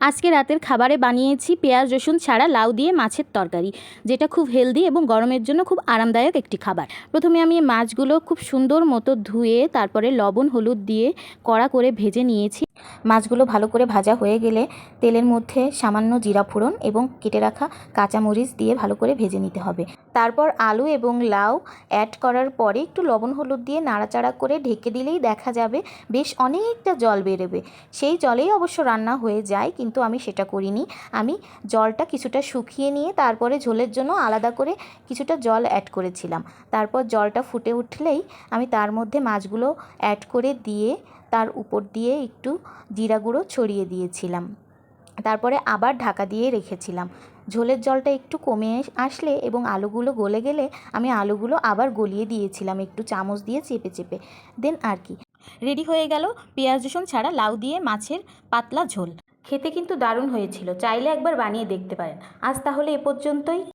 আজকে রাতের খাবারে বানিয়েছি পেঁয়াজ রসুন ছাড়া লাউ দিয়ে মাছের তরকারি, যেটা খুব হেলদি এবং গরমের জন্য খুব আরামদায়ক একটি খাবার। প্রথমে আমি মাছগুলো খুব সুন্দর মতো ধুয়ে তারপরে লবণ হলুদ দিয়ে কড়া করে ভেজে নিয়েছি। মাছগুলো ভালো করে ভাজা হয়ে গেলে তেলের মধ্যে সামান্য জিরা ফোড়ন এবং কেটে রাখা কাঁচামরিচ দিয়ে ভালো করে ভেজে নিতে হবে। তারপর আলু এবং লাউ অ্যাড করার পরে একটু লবণ হলুদ দিয়ে নাড়াচাড়া করে ঢেকে দিলেই দেখা যাবে বেশ অনেকটা জল বেরোবে। সেই জলেই অবশ্য রান্না হয়ে যায়, কিন্তু আমি সেটা করিনি। আমি জলটা কিছুটা শুকিয়ে নিয়ে তারপরে ঝোলের জন্য আলাদা করে কিছুটা জল অ্যাড করেছিলাম। তারপর জলটা ফুটে উঠলেই আমি তার মধ্যে মাছগুলো অ্যাড করে দিয়ে তার উপর দিয়ে একটু জিরা গুঁড়ো ছড়িয়ে দিয়েছিলাম। তারপরে আবার ঢাকা দিয়ে রেখেছিলাম। ঝোলের জলটা একটু কমে আসলে এবং আলুগুলো গলে গেলে আমি আলুগুলো আবার গলিয়ে দিয়েছিলাম একটু চামচ দিয়ে চেপে চেপে। দেন আর কি রেডি হয়ে গেল পেঁয়াজ রসুন ছাড়া লাউ দিয়ে মাছের পাতলা ঝোল। খেতে কিন্তু দারুণ হয়েছিল, চাইলে একবার বানিয়ে দেখতে পারেন। আজ তাহলে এ পর্যন্তই।